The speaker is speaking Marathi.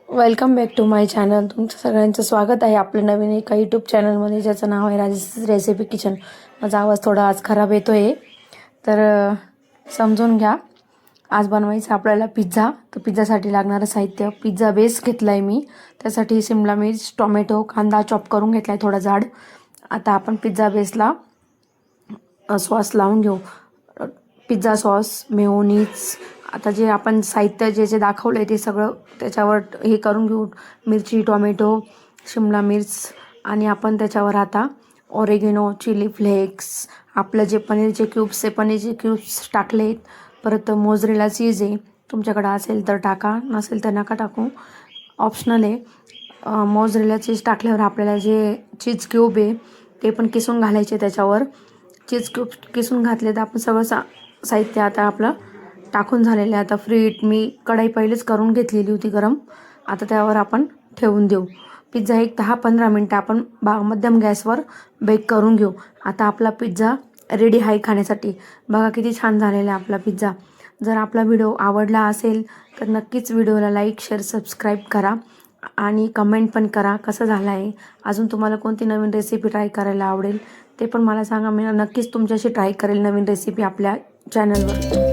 Welcome back to my channel. तुमचं सगळ्यांचं स्वागत आहे आपलं नवीन एका यूट्यूब चॅनलमध्ये ज्याचं नाव आहे राजेश रेसिपी किचन. माझा आवाज थोडा आज खराब येतो आहे तर समजून घ्या. आज बनवायचं आपल्याला पिझ्झा. तर पिझ्झासाठी लागणारं साहित्य, पिझ्झा बेस घेतला आहे मी. त्यासाठी शिमला मिर्च, टोमॅटो, कांदा चॉप करून घेतला आहे थोडा जाड. आता आपण पिझ्झा बेसला सॉस लावून घेऊ. Pizza sauce, mayonnaise. आता जे आपण साहित्य जे जे दाखवलं आहे ते सगळं त्याच्यावर हे करून घेऊ. मिरची, टोमॅटो, शिमला मिर्च आणि आपण त्याच्यावर आता ऑरेगेनो, चिली फ्लेक्स, आपलं जे पनीरचे क्यूब्स आहे पनीरचे क्यूब्स टाकले. परत मोझरेला चीज आहे, तुमच्याकडं असेल तर टाका, नसेल तर नका टाकू, ऑप्शनल आहे. मोझरेला चीज टाकल्यावर आपल्याला जे चीज क्यूब आहे ते पण किसून घालायचे त्याच्यावर. चीज क्यूब किसून घातले तर आपण सगळं साहित्य आता आपलं टाकून झालेलं आहे. आता फ्रीट मी कढई पहिलेच करून घेतलेली होती गरम. आता त्यावर आपण ठेवून देऊ. पिझ्झा एक 10-15 मिनटं आपण मध्यम गॅसवर बेक करून घेऊ. आता आपला पिझ्झा रेडी आहे खाण्यासाठी. बघा किती छान झालेला आहे आपला पिझ्झा. जर आपला व्हिडिओ आवडला असेल तर नक्कीच व्हिडिओला लाईक, शेअर, सबस्क्राईब करा आणि कमेंट पण करा कसं झालं आहे. अजून तुम्हाला कोणती नवीन रेसिपी ट्राय करायला आवडेल ते पण मला सांगा. मी नक्कीच तुमच्याशी ट्राय करेल नवीन रेसिपी आपल्या चॅनलवर.